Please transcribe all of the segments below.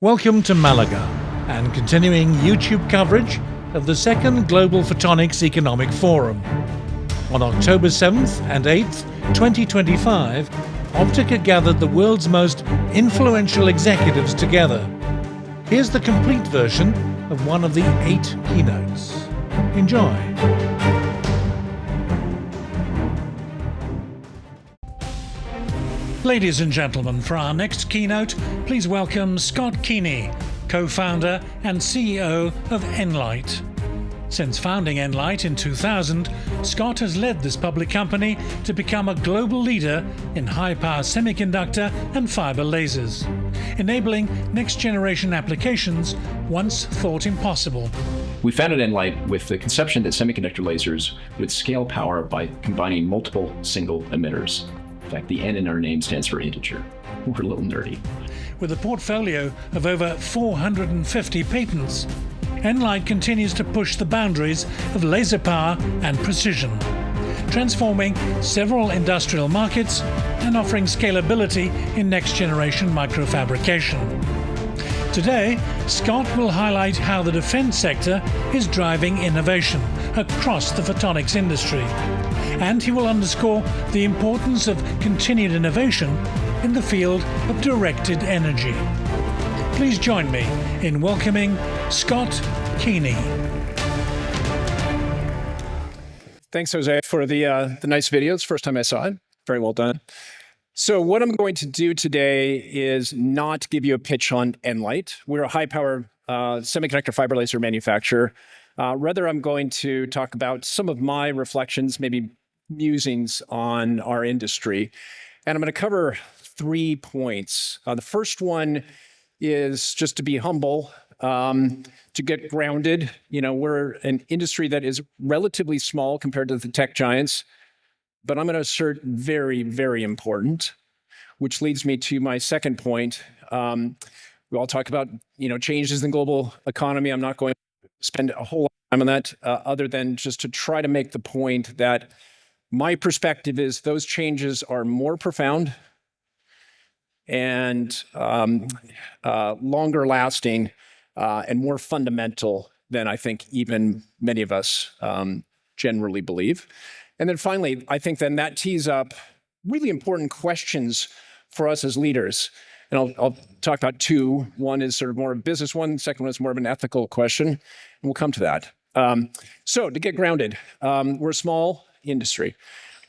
Welcome to Malaga and continuing YouTube coverage of the second Global Photonics Economic Forum. On October 7th and 8th, 2025, Optica gathered the world's most influential executives together. Here's the complete version of one of the 8 keynotes. Enjoy. Ladies and gentlemen, for our next keynote, please welcome Scott Keeney, co-founder and CEO of nLight. Since founding nLight in 2000, Scott has led this public company to become a global leader in high-power semiconductor and fiber lasers, enabling next-generation applications once thought impossible. We founded nLight with the conception that semiconductor lasers would scale power by combining multiple single emitters. In fact, the N in our name stands for integer. We're a little nerdy. With a portfolio of over 450 patents, nLight continues to push the boundaries of laser power and precision, transforming several industrial markets and offering scalability in next-generation microfabrication. Today, Scott will highlight how the defense sector is driving innovation across the photonics industry, and he will underscore the importance of continued innovation in the field of directed energy. Please join me in welcoming Scott Keeney. Thanks, Jose, for the nice videos. First time I saw it. Very well done. So what I'm going to do today is not give you a pitch on nLight. We're a high-power semiconductor fiber laser manufacturer. Rather, I'm going to talk about some of my reflections, maybe musings on our industry. And I'm going to cover 3 points. The first one is just to be humble, to get grounded. You know, we're an industry that is relatively small compared to the tech giants, but I'm going to assert very, very important, which leads me to my second point. We all talk about, changes in global economy. I'm not going to spend a whole lot of time on that, other than just to try to make the point that my perspective is those changes are more profound and longer lasting and more fundamental than I think even many of us generally believe. And then finally, I think then that tees up really important questions for us as leaders. And I'll talk about 2. One is sort of more of a business one. The second one is more of an ethical question. And we'll come to that. So to get grounded, we're a small industry.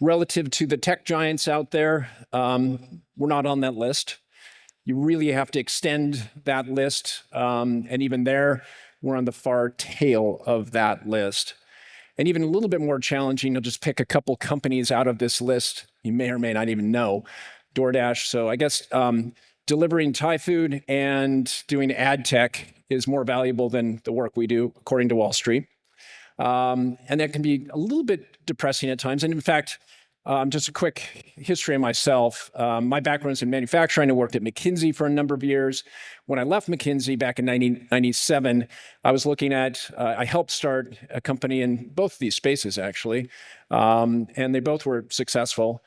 Relative to the tech giants out there, we're not on that list. You really have to extend that list. And even there, we're on the far tail of that list. And even a little bit more challenging, I'll just pick a couple companies out of this list you may or may not even know. DoorDash. So I guess delivering Thai food and doing ad tech is more valuable than the work we do, according to Wall Street. And that can be a little bit depressing at times. And in fact, just a quick history of myself. My background is in manufacturing. I worked at McKinsey for a number of years. When I left McKinsey back in 1997, I was looking at, I helped start a company in both of these spaces, actually, and they both were successful.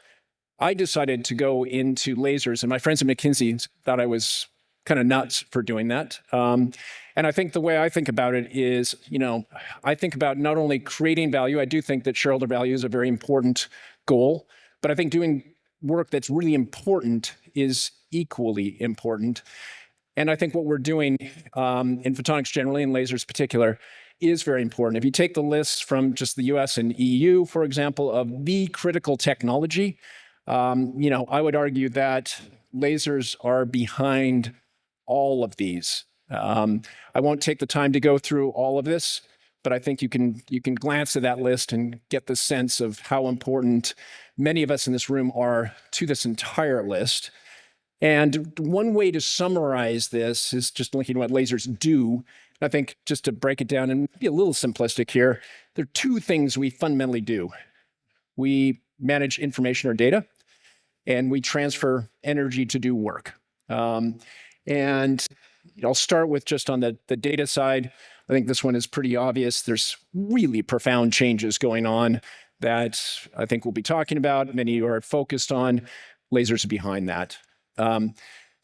I decided to go into lasers, and my friends at McKinsey thought I was kind of nuts for doing that. And I think the way I think about it is, I think about not only creating value, I do think that shareholder value is a very important goal, but I think doing work that's really important is equally important. And I think what we're doing in photonics generally, and lasers particular, is very important. If you take the lists from just the US and EU, for example, of the critical technology, I would argue that lasers are behind all of these. I won't take the time to go through all of this, but I think you can glance at that list and get the sense of how important many of us in this room are to this entire list. And one way to summarize this is just looking at what lasers do. I think just to break it down and be a little simplistic here, there are 2 things we fundamentally do. We manage information or data, and we transfer energy to do work. And I'll start with just on the data side. I think this one is pretty obvious. There's really profound changes going on that I think we'll be talking about. Many are focused on. Lasers are behind that.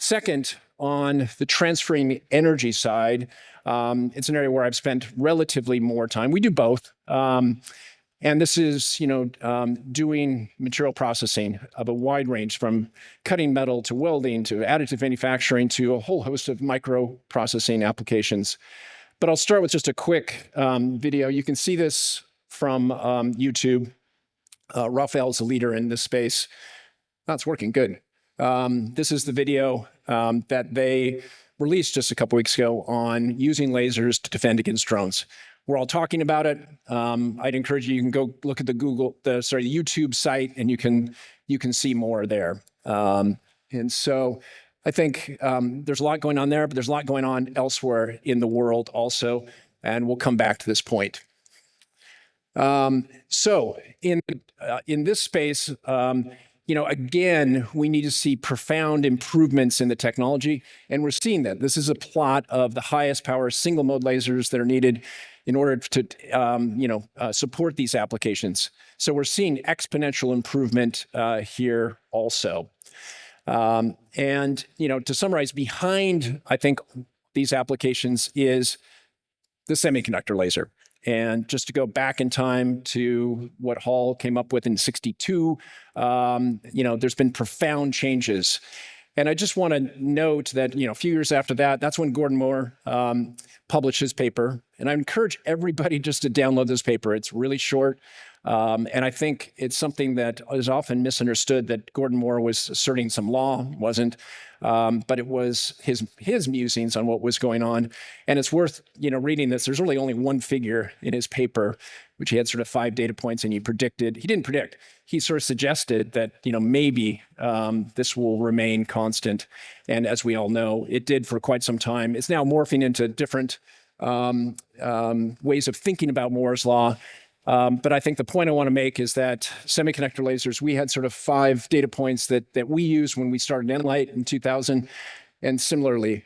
Second, on the transferring energy side, it's an area where I've spent relatively more time. We do both. And this is, doing material processing of a wide range, from cutting metal to welding to additive manufacturing to a whole host of microprocessing applications. But I'll start with just a quick video. You can see this from YouTube. Raphael's a leader in this space. That's working good. This is the video that they released just a couple weeks ago on using lasers to defend against drones. We're all talking about it. I'd encourage you can go look at the YouTube site, and you can see more there. And so I think there's a lot going on there, but there's a lot going on elsewhere in the world also, and we'll come back to this point. So in this space, again, we need to see profound improvements in the technology, and we're seeing that. This is a plot of the highest power single mode lasers that are needed in order to support these applications. So we're seeing exponential improvement here also. And to summarize, behind, I think, these applications is the semiconductor laser. And just to go back in time to what Hall came up with in '62, there's been profound changes. And I just want to note that, a few years after that, that's when Gordon Moore published his paper. And I encourage everybody just to download this paper. It's really short. And I think it's something that is often misunderstood, that Gordon Moore was asserting some law. Wasn't. But it was his musings on what was going on. And it's worth, reading this. There's really only one figure in his paper, which he had sort of 5 data points, and he didn't predict. He sort of suggested that, maybe this will remain constant. And as we all know, it did for quite some time. It's now morphing into different ways of thinking about Moore's law. But I think the point I want to make is that semiconductor lasers, we had sort of 5 data points that we used when we started nLight in 2000. And similarly,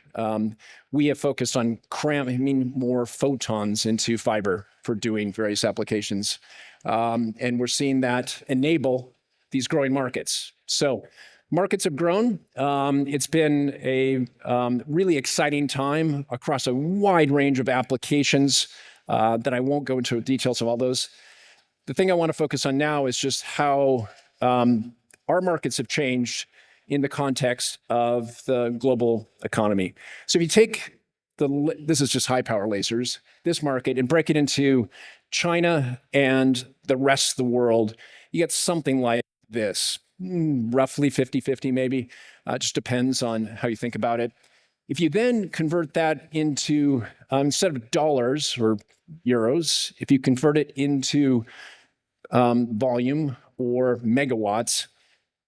we have focused on cramming more photons into fiber for doing various applications. And we're seeing that enable these growing markets. So markets have grown. It's been a really exciting time across a wide range of applications that I won't go into details of all those. The thing I want to focus on now is just how our markets have changed in the context of the global economy. So if you take this is just high power lasers, this market, and break it into China and the rest of the world, you get something like this, roughly 50-50 maybe. Just depends on how you think about it. If you then convert that into, instead of dollars or euros, if you convert it into volume or megawatts,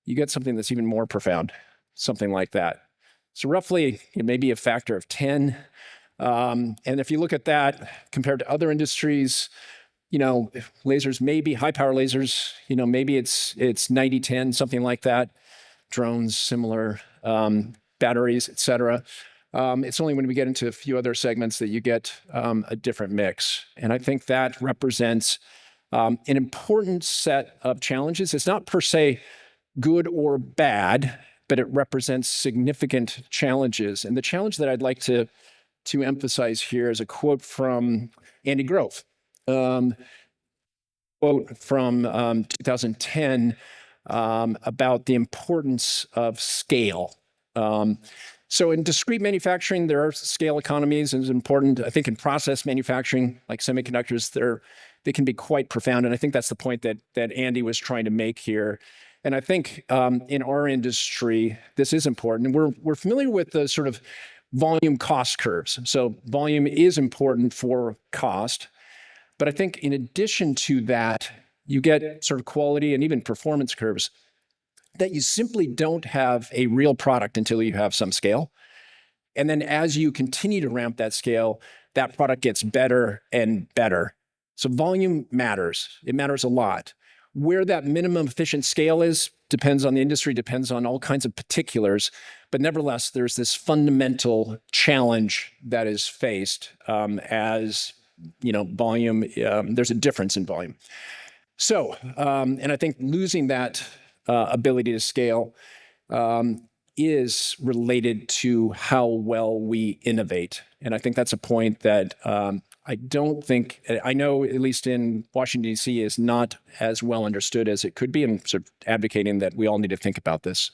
you get something that's even more profound, something like that. So roughly, it may be a factor of 10. And if you look at that compared to other industries, lasers, maybe high power lasers, maybe it's 90-10, something like that. Drones, similar, batteries, et cetera. It's only when we get into a few other segments that you get a different mix. And I think that represents an important set of challenges. It's not per se good or bad, but it represents significant challenges. And the challenge that I'd like to emphasize here is a quote from Andy Grove, quote from 2010 about the importance of scale. So in discrete manufacturing, there are scale economies, and it's important. I think in process manufacturing, like semiconductors, they can be quite profound. And I think that's the point that Andy was trying to make here. And I think in our industry, this is important. And we're familiar with the sort of volume cost curves. So volume is important for cost. But I think in addition to that, you get sort of quality and even performance curves that you simply don't have a real product until you have some scale. And then as you continue to ramp that scale, that product gets better and better. So volume matters. It matters a lot. Where that minimum efficient scale is depends on the industry, depends on all kinds of particulars. But nevertheless, there's this fundamental challenge that is faced as volume, there's a difference in volume. So, and I think losing that ability to scale is related to how well we innovate. And I think that's a point that I know, at least in Washington, D.C., is not as well understood as it could be, and sort of advocating that we all need to think about this.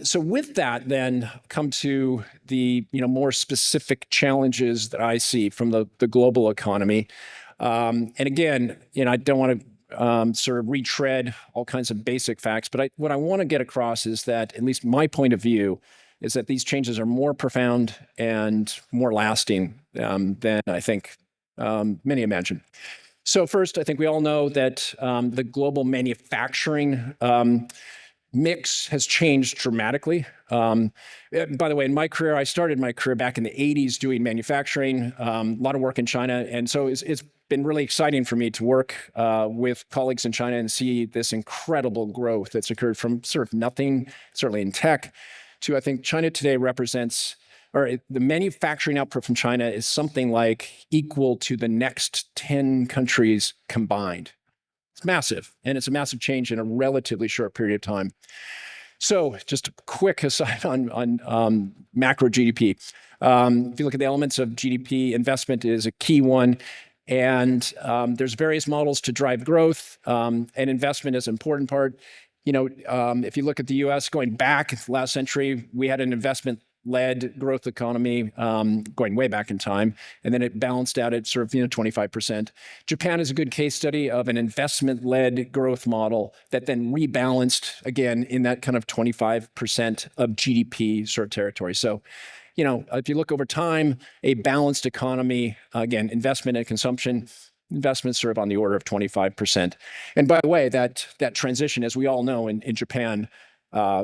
So with that, then come to the more specific challenges that I see from the global economy. And again, I don't want to sort of retread all kinds of basic facts, but what I want to get across is that, at least my point of view, is that these changes are more profound and more lasting than I think many imagine. So first, I think we all know that the global manufacturing mix has changed dramatically. By the way, in my career, I started my career back in the 80s doing manufacturing, a lot of work in China. And so it's been really exciting for me to work with colleagues in China and see this incredible growth that's occurred from sort of nothing, certainly in tech, to I think China today represents, or the manufacturing output from China is something like equal to the next 10 countries combined. It's massive, and it's a massive change in a relatively short period of time. So just a quick aside on macro GDP. If you look at the elements of GDP, investment is a key one. And there's various models to drive growth, and investment is an important part. If you look at the US going back last century, we had an investment-led growth economy going way back in time, and then it balanced out at sort of 25%. Japan is a good case study of an investment-led growth model that then rebalanced again in that kind of 25% of GDP sort of territory. So, if you look over time, a balanced economy, again, investment and consumption, investments sort of on the order of 25%. And by the way, that transition, as we all know in Japan,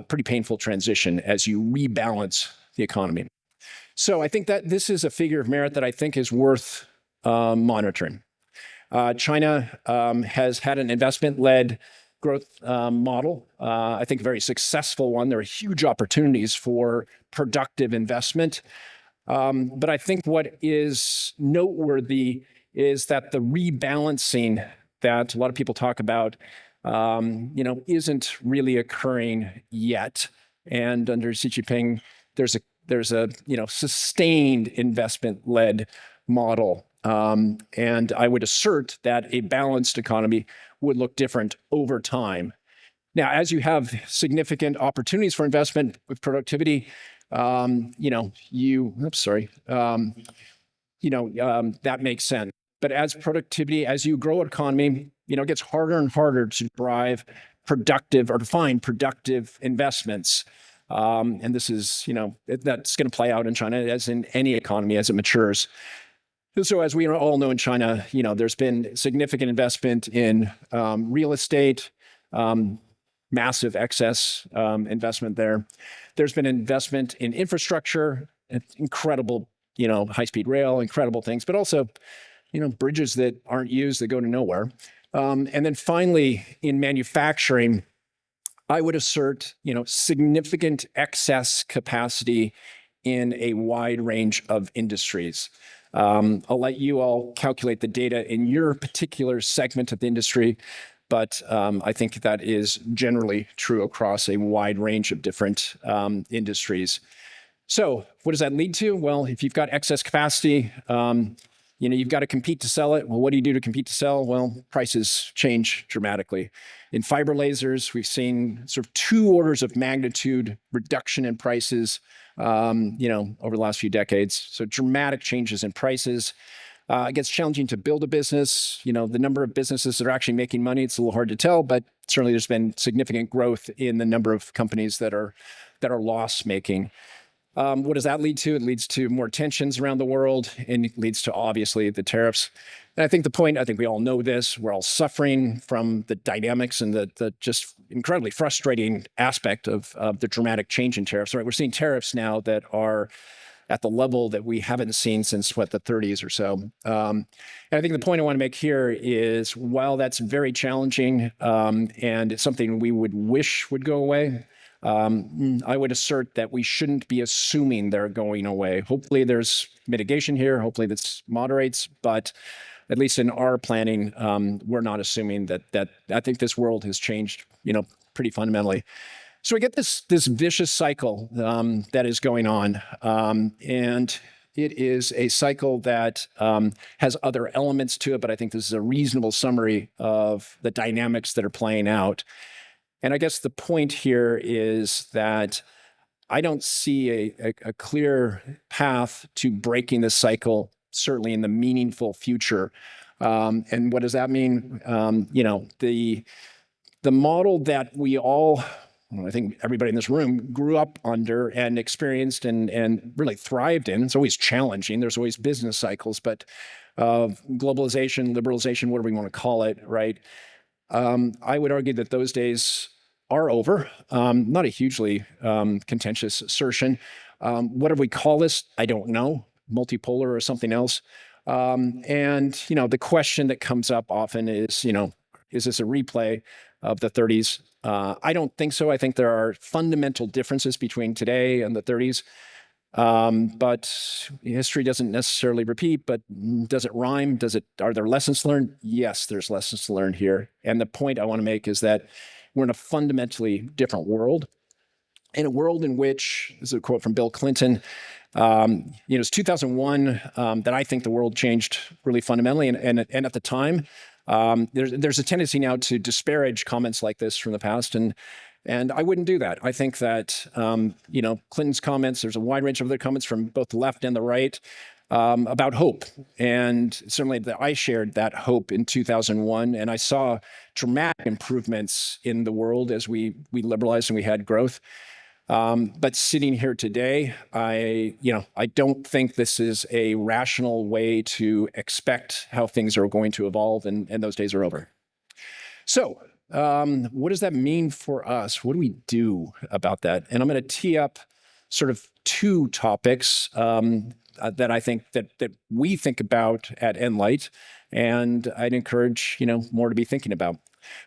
pretty painful transition as you rebalance the economy. So I think that this is a figure of merit that I think is worth monitoring. China has had an investment-led growth model, I think a very successful one. There are huge opportunities for productive investment. But I think what is noteworthy is that the rebalancing that a lot of people talk about, isn't really occurring yet. And under Xi Jinping, there's a sustained investment-led model. And I would assert that a balanced economy would look different over time. Now, as you have significant opportunities for investment with productivity, that makes sense. But as you grow an economy, it gets harder and harder to drive productive or to find productive investments. And this is, that's going to play out in China as in any economy as it matures. So as we all know in China, there's been significant investment in real estate, massive excess investment there. There's been investment in infrastructure, incredible, high-speed rail, incredible things, but also, bridges that aren't used that go to nowhere. And then finally, in manufacturing, I would assert, significant excess capacity in a wide range of industries. I'll let you all calculate the data in your particular segment of the industry, but I think that is generally true across a wide range of different industries. So what does that lead to? Well, if you've got excess capacity, you've got to compete to sell it. Well, what do you do to compete to sell? Well, prices change dramatically. In fiber lasers, we've seen sort of 2 orders of magnitude reduction in prices, over the last few decades. So dramatic changes in prices. It gets challenging to build a business. The number of businesses that are actually making money, it's a little hard to tell, but certainly there's been significant growth in the number of companies that are loss-making. What does that lead to? It leads to more tensions around the world, and it leads to, obviously, the tariffs. And I think I think we all know this, we're all suffering from the dynamics and the just incredibly frustrating aspect of the dramatic change in tariffs. Right? We're seeing tariffs now that are at the level that we haven't seen since, the 30s or so. And I think the point I want to make here is, while that's very challenging and it's something we would wish would go away, I would assert that we shouldn't be assuming they're going away. Hopefully there's mitigation here. Hopefully this moderates, but at least in our planning, we're not assuming that I think this world has changed, pretty fundamentally. So we get this vicious cycle that is going on, and it is a cycle that has other elements to it, but I think this is a reasonable summary of the dynamics that are playing out. And I guess the point here is that I don't see a clear path to breaking this cycle, certainly in the meaningful future. And what does that mean? The model that we all, I think everybody in this room grew up under and experienced and really thrived in. It's always challenging. There's always business cycles, but globalization, liberalization, whatever we want to call it, right? I would argue that those days are over. Not a hugely contentious assertion. Whatever we call this, I don't know, multipolar or something else. And the question that comes up often is, is this a replay of the 30s? I don't think so. I think there are fundamental differences between today and the 30s. But history doesn't necessarily repeat, but does it rhyme? Are there lessons learned? Yes, there's lessons to learn here. And the point I want to make is that we're in a fundamentally different world. In a world in which, this is a quote from Bill Clinton, it's 2001 that I think the world changed really fundamentally. And at the time, there's a tendency now to disparage comments like this from the past. And I wouldn't do that. I think that, Clinton's comments, there's a wide range of other comments from both the left and the right about hope. And certainly I shared that hope in 2001. And I saw dramatic improvements in the world as we liberalized and we had growth. But sitting here today, I don't think this is a rational way to expect how things are going to evolve, and those days are over. So what does that mean for us? What do we do about that? And I'm going to tee up sort of two topics that I think that we think about at nLight, and I'd encourage more to be thinking about.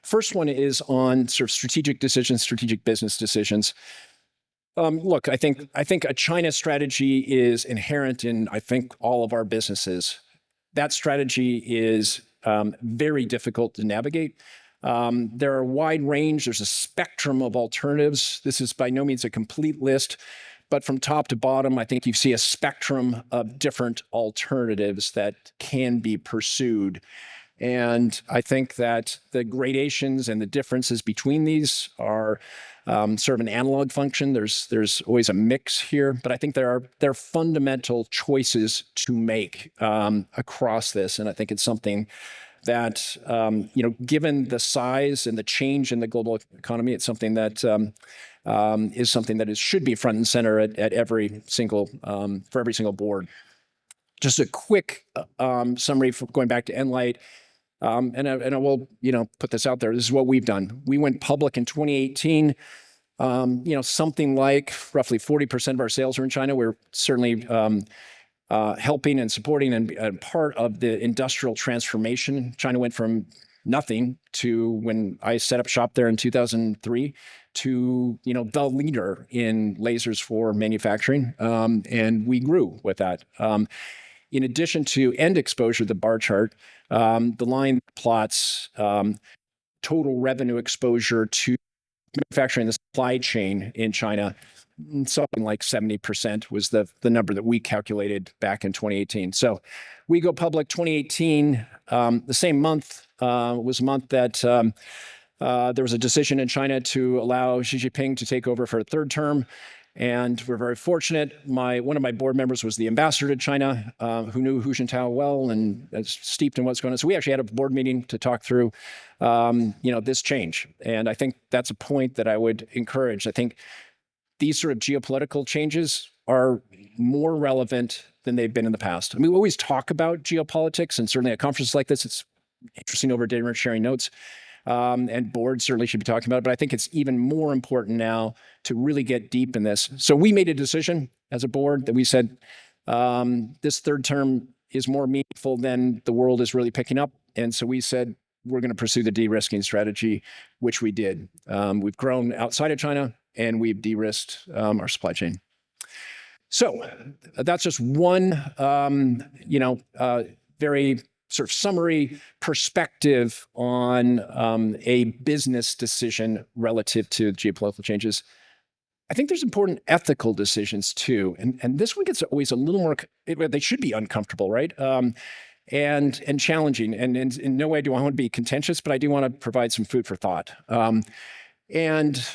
First one is on sort of strategic decisions, strategic business decisions. Look, I think a China strategy is inherent in, I think, all of our businesses. That strategy is very difficult to navigate. There are a wide range. There's a spectrum of alternatives. This is by no means a complete list, but from top to bottom, I think you see a spectrum of different alternatives that can be pursued. And I think that the gradations and the differences between these are sort of an analog function. There's always a mix here, but I think there are fundamental choices to make across this. And I think it's something that, given the size and the change in the global economy, it's something that is something that should be front and center at every single, for every single board. Just a quick summary for going back to nLight. And I will, put this out there. This is what we've done. We went public in 2018. Something like roughly 40% of our sales are in China. We're certainly helping and supporting and part of the industrial transformation. China went from nothing to, when I set up shop there in 2003, to the leader in lasers for manufacturing, and we grew with that. In addition to end exposure, the bar chart, the line plots total revenue exposure to manufacturing the supply chain in China. Something like 70% was the number that we calculated back in 2018. So we go public 2018. The same month was a month that there was a decision in China to allow Xi Jinping to take over for a third term. And we're very fortunate. One of my board members was the ambassador to China, who knew Hu Jintao well and is steeped in what's going on. So we actually had a board meeting to talk through, this change. And I think that's a point that I would encourage. I think these sort of geopolitical changes are more relevant than they've been in the past. I mean, we always talk about geopolitics, and certainly at conferences like this, it's interesting over dinner sharing notes. And boards certainly should be talking about it, but I think it's even more important now to really get deep in this. So we made a decision as a board that we said, this third term is more meaningful than the world is really picking up. And so we said, we're going to pursue the de-risking strategy, which we did. We've grown outside of China, and we've de-risked our supply chain. So that's just one, very sort of summary perspective on a business decision relative to geopolitical changes, I think there's important ethical decisions too. And this one gets always a little more, they should be uncomfortable, right? And challenging. And in no way do I want to be contentious, but I do want to provide some food for thought. And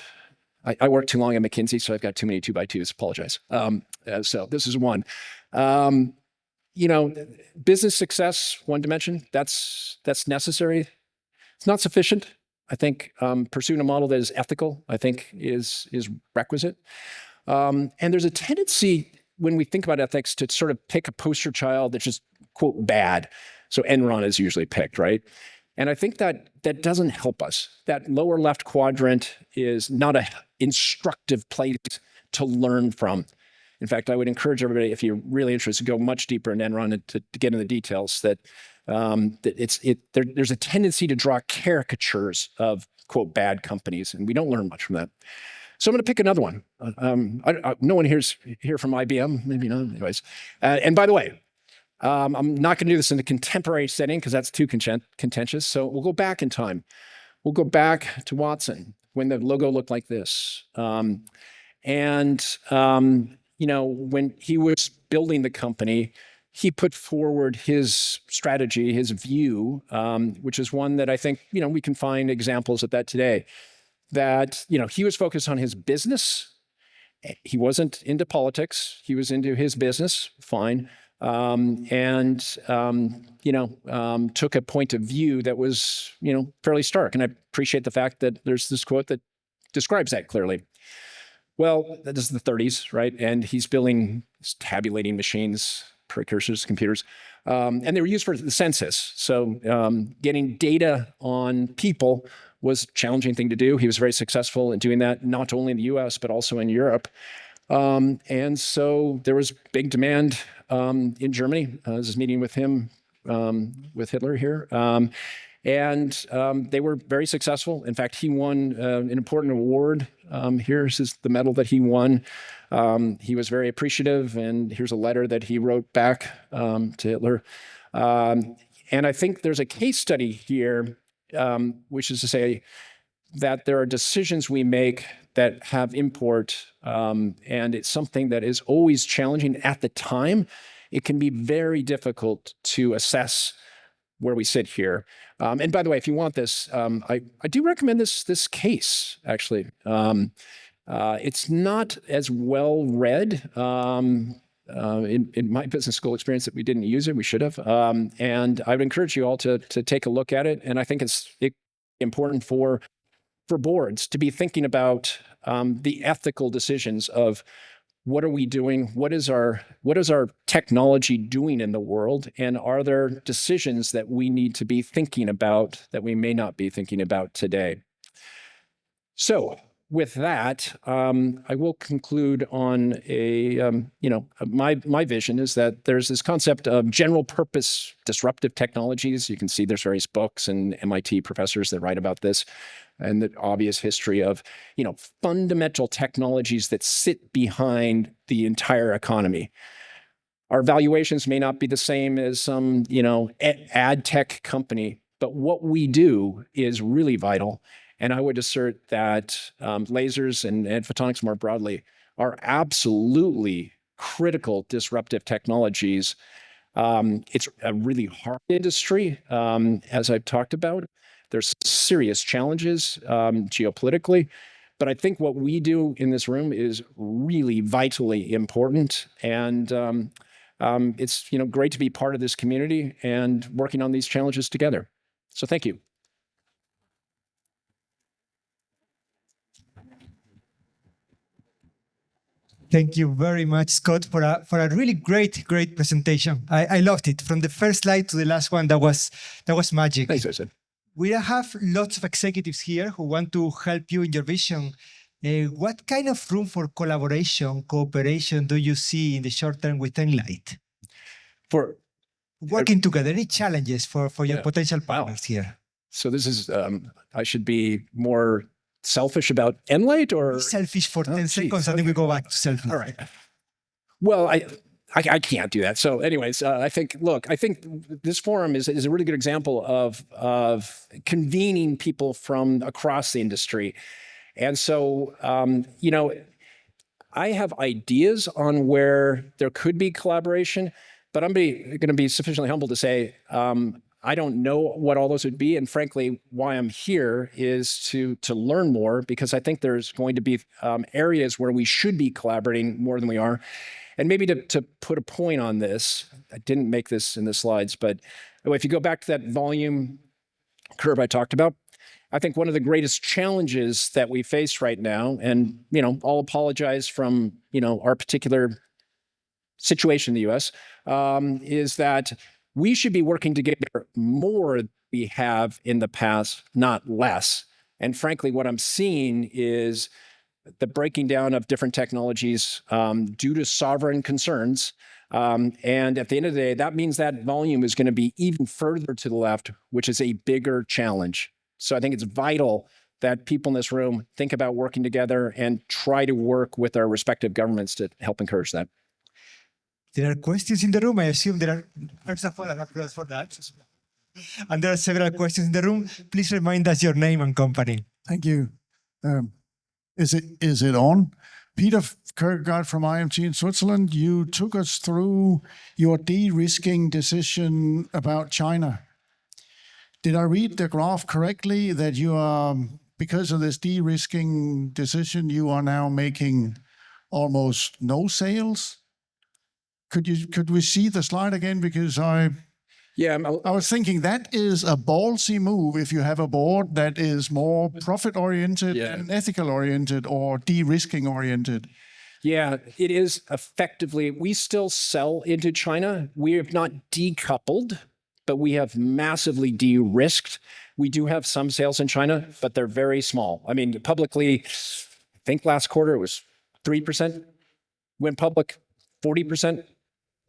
I worked too long at McKinsey, so I've got too many 2x2s, apologize. So this is one. Business success, one dimension, that's necessary. It's not sufficient. I think pursuing a model that is ethical, I think, is requisite. And there's a tendency when we think about ethics to sort of pick a poster child that's just, quote, bad. So Enron is usually picked, right? And I think that doesn't help us. That lower left quadrant is not an instructive place to learn from. In fact, I would encourage everybody, if you're really interested, to go much deeper in Enron and to get into the details, that there's a tendency to draw caricatures of, quote, bad companies, and we don't learn much from that. So I'm going to pick another one. No one here's here from IBM, maybe not, anyways. And by the way, I'm not going to do this in a contemporary setting because that's too contentious. So we'll go back in time. We'll go back to Watson when the logo looked like this. When he was building the company, he put forward his strategy, his view, which is one that I think, we can find examples of that today. That, he was focused on his business. He wasn't into politics. He was into his business, fine. Took a point of view that was, fairly stark. And I appreciate the fact that there's this quote that describes that clearly. Well, this is the 30s, right? And he's building tabulating machines, precursors to computers. And they were used for the census. So getting data on people was a challenging thing to do. He was very successful in doing that, not only in the US, but also in Europe. And so there was big demand in Germany. I was meeting with him, with Hitler here. They were very successful. In fact, he won an important award. Here's the medal that he won. He was very appreciative, and here's a letter that he wrote back to Hitler. And I think there's a case study here, which is to say that there are decisions we make that have import, and it's something that is always challenging at the time. It can be very difficult to assess where we sit here. And by the way, if you want this, I do recommend this case, actually. It's not as well read in my business school experience that we didn't use it. We should have. And I would encourage you all to take a look at it. And I think it's important for boards to be thinking about the ethical decisions of what are we doing? What is our technology doing in the world? And are there decisions that we need to be thinking about that we may not be thinking about today? So with that, I will conclude on my vision is that there's this concept of general purpose disruptive technologies. You can see there's various books and MIT professors that write about this, and the obvious history of, fundamental technologies that sit behind the entire economy. Our valuations may not be the same as some, ad tech company, but what we do is really vital. And I would assert that lasers and photonics more broadly are absolutely critical disruptive technologies. It's a really hard industry, as I've talked about. There's serious challenges geopolitically, but I think what we do in this room is really vitally important. And it's great to be part of this community and working on these challenges together. So thank you. Thank you very much, Scott, for a really great presentation. I loved it. From the first slide to the last one, that was magic. Thanks, Jason. We have lots of executives here who want to help you in your vision. What kind of room for collaboration, cooperation do you see in the short term with nLight? For working together, any challenges for your potential partners here? So this is, I should be more selfish about nLight or? Selfish for 10 seconds, and then we go back to selfish. All right. Well, I can't do that. So anyways, I think this forum is a really good example of convening people from across the industry. And so, I have ideas on where there could be collaboration, but I'm going to be sufficiently humble to say, I don't know what all those would be. And frankly, why I'm here is to learn more, because I think there's going to be areas where we should be collaborating more than we are. And maybe to put a point on this, I didn't make this in the slides, but if you go back to that volume curve I talked about, I think one of the greatest challenges that we face right now, and I'll apologize from our particular situation in the U.S., is that we should be working together more than we have in the past, not less. And frankly, what I'm seeing is the breaking down of different technologies due to sovereign concerns. And at the end of the day, that means that volume is going to be even further to the left, which is a bigger challenge. So I think it's vital that people in this room think about working together and try to work with our respective governments to help encourage that. There are questions in the room. I assume there are. First of all, an applause for that. And there are several questions in the room. Please remind us your name and company. Thank you. Is it on? Peter Kierkegaard from IMT in Switzerland. You took us through your de-risking decision about China. Did I read the graph correctly that you are, because of this de-risking decision, you are now making almost no sales? Could we see the slide again? Because I was thinking that is a ballsy move if you have a board that is more profit-oriented and ethical-oriented or de-risking-oriented. Yeah, it is effectively, we still sell into China. We have not decoupled, but we have massively de-risked. We do have some sales in China, but they're very small. I mean, publicly, I think last quarter it was 3%. Went public, 40%,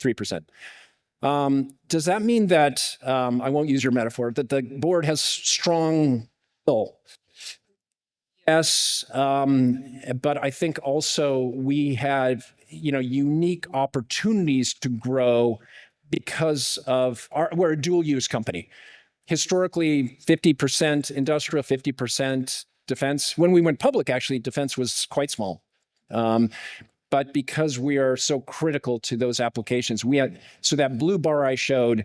3%. Does that mean that, I won't use your metaphor, that the board has strong will? Yes, but I think also we have, unique opportunities to grow because of we're a dual use company. Historically, 50% industrial, 50% defense. When we went public, actually, defense was quite small. But because we are so critical to those applications, so that blue bar I showed,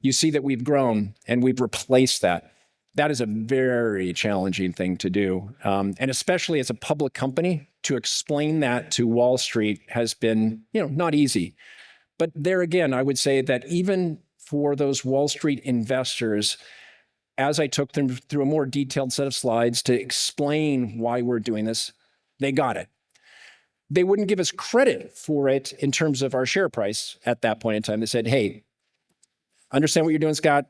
you see that we've grown and we've replaced that. That is a very challenging thing to do. And especially as a public company, to explain that to Wall Street has been, not easy. But there again, I would say that even for those Wall Street investors, as I took them through a more detailed set of slides to explain why we're doing this, they got it. They wouldn't give us credit for it in terms of our share price at that point in time. They said, hey, understand what you're doing, Scott,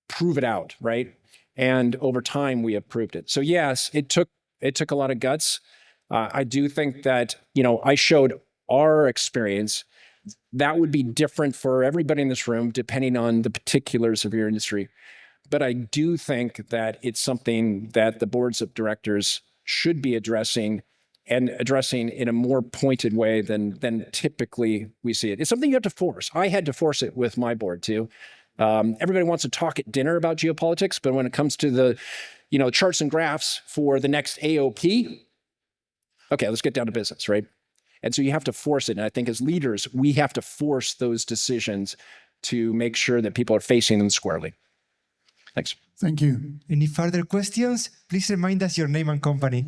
prove it out, right? And over time, we have proved it. So yes, it took a lot of guts. I do think that, I showed our experience. That would be different for everybody in this room, depending on the particulars of your industry. But I do think that it's something that the boards of directors should be addressing in a more pointed way than typically we see it. It's something you have to force. I had to force it with my board too. Everybody wants to talk at dinner about geopolitics, but when it comes to the, charts and graphs for the next AOP, okay, let's get down to business, right? And so you have to force it. And I think as leaders, we have to force those decisions to make sure that people are facing them squarely. Thanks. Thank you. Any further questions? Please remind us your name and company.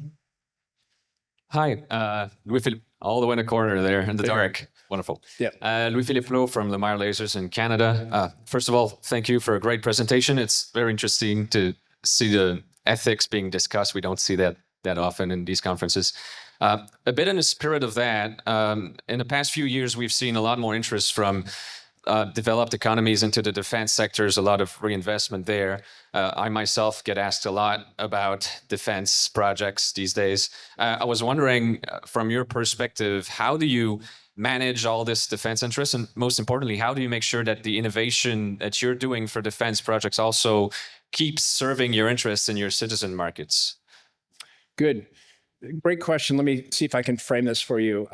Hi, Louis-Philippe, all the way in the corner there in the dark. Wonderful. Yeah. Louis-Philippe Lowe from the Meyer Lasers in Canada. First of all, thank you for a great presentation. It's very interesting to see the ethics being discussed. We don't see that often in these conferences. A bit in the spirit of that, in the past few years, we've seen a lot more interest from developed economies into the defense sectors, a lot of reinvestment there. I myself get asked a lot about defense projects these days. I was wondering, from your perspective, how do you manage all this defense interest? And most importantly, how do you make sure that the innovation that you're doing for defense projects also keeps serving your interests in your citizen markets? Good. Great question. Let me see if I can frame this for you.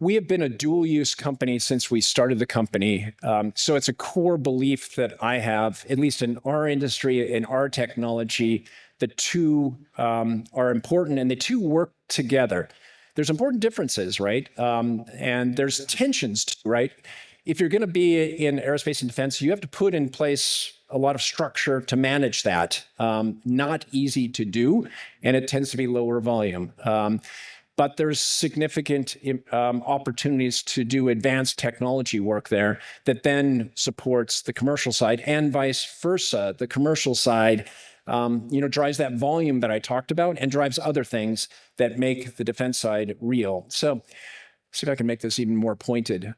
We have been a dual-use company since we started the company. So it's a core belief that I have, at least in our industry, in our technology, the two are important and the two work together. There's important differences, right? And there's tensions, right? If you're going to be in aerospace and defense, you have to put in place a lot of structure to manage that. Not easy to do, and it tends to be lower volume. But there's significant opportunities to do advanced technology work there that then supports the commercial side, and vice versa. The commercial side drives that volume that I talked about and drives other things that make the defense side real. So see if I can make this even more pointed.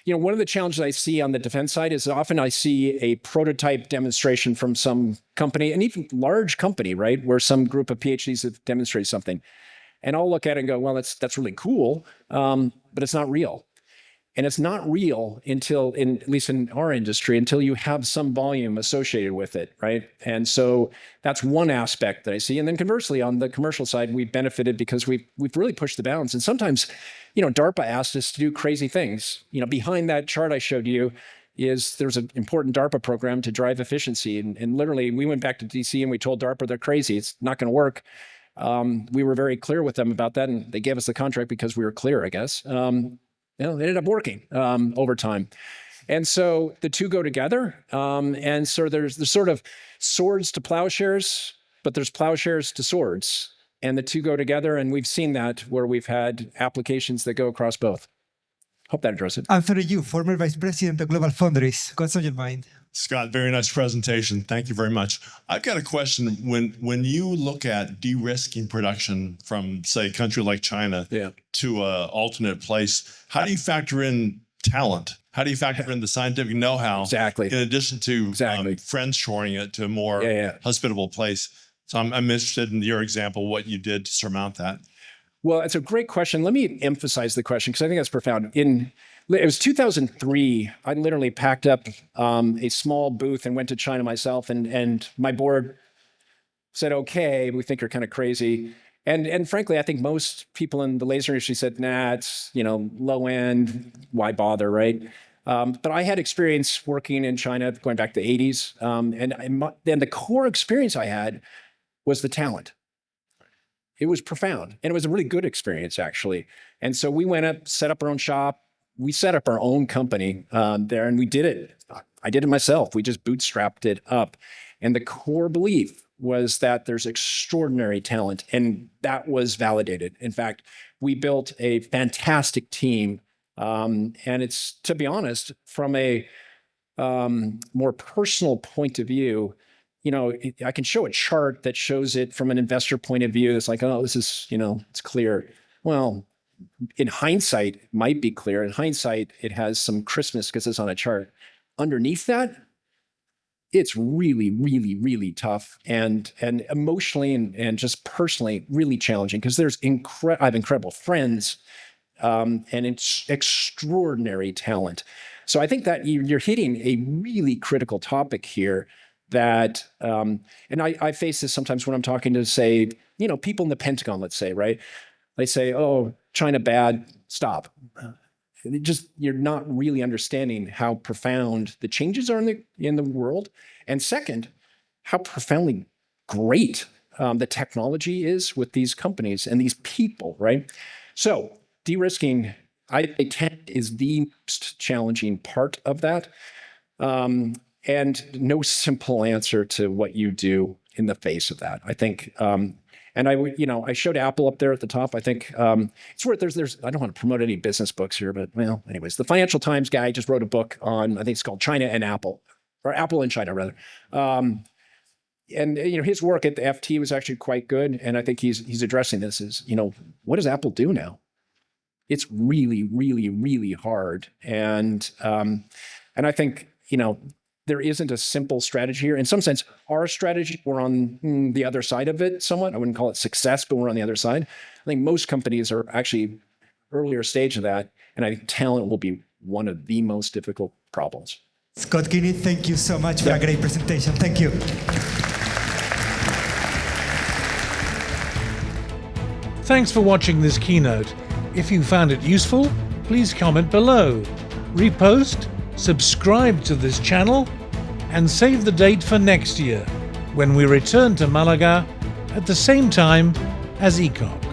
One of the challenges I see on the defense side is often I see a prototype demonstration from some company, and even large company, right, where some group of PhDs have demonstrated something. And I'll look at it and go, well, that's really cool, but it's not real. And it's not real until, at least in our industry, until you have some volume associated with it, right? And so that's one aspect that I see. And then conversely, on the commercial side, we've benefited because we've really pushed the bounds. And sometimes, DARPA asked us to do crazy things. Behind that chart I showed you there's an important DARPA program to drive efficiency. And literally, we went back to DC and we told DARPA they're crazy. It's not going to work. We were very clear with them about that, and they gave us the contract because we were clear, I guess. It ended up working over time. And so the two go together. And so there's sort of swords to plowshares, but there's plowshares to swords. And the two go together. And we've seen that where we've had applications that go across both. Hope that addressed it. Anthony Yu, former Vice President of Global Foundries. What's on your mind? Scott, very nice presentation. Thank you very much. I've got a question. When you look at de-risking production from, say, a country like China to an alternate place, how do you factor in talent? How do you factor in the scientific know-how? Exactly. In addition to friend-shoring it to a more hospitable place. So I'm interested in your example, what you did to surmount that. Well, it's a great question. Let me emphasize the question because I think that's profound. It was 2003. I literally packed up a small booth and went to China myself, and my board said, "Okay, we think you're kind of crazy." And frankly, I think most people in the laser industry said, "Nah, it's low end. Why bother, right?" But I had experience working in China going back to the 80s, and then the core experience I had was the talent. It was profound, and it was a really good experience actually. And so we went up, set up our own shop. We set up our own company there, and we did it. I did it myself. We just bootstrapped it up. And the core belief was that there's extraordinary talent, and that was validated. In fact, we built a fantastic team. And it's, to be honest, from a more personal point of view, I can show a chart that shows it from an investor point of view. It's like, oh, this is, it's clear. Well, in hindsight, it might be clear. In hindsight, it has some crispness because it's on a chart. Underneath that, it's really, really, really tough and emotionally and just personally really challenging because I have incredible friends and it's extraordinary talent. So I think that you're hitting a really critical topic here that, and I face this sometimes when I'm talking to, say, people in the Pentagon, let's say, right? They say, oh, China bad, stop. You're not really understanding how profound the changes are in the world. And second, how profoundly great the technology is with these companies and these people, right? So de-risking, I think, is the most challenging part of that. And no simple answer to what you do in the face of that. I think, and I showed Apple up there at the top. I think it's worth, I don't want to promote any business books here, but well, anyways, the Financial Times guy just wrote a book on, I think it's called China and Apple, or Apple and China rather. And his work at the FT was actually quite good. And I think he's addressing this as, what does Apple do now? It's really, really, really hard. And I think, there isn't a simple strategy here. In some sense, our strategy, we're on the other side of it somewhat. I wouldn't call it success, but we're on the other side. I think most companies are actually earlier stage of that. And I think talent will be one of the most difficult problems. Scott Keeney, thank you so much for a great presentation. Thank you. Thanks for watching this keynote. If you found it useful, please comment below, repost, subscribe to this channel, and save the date for next year, when we return to Malaga at the same time as ECOP.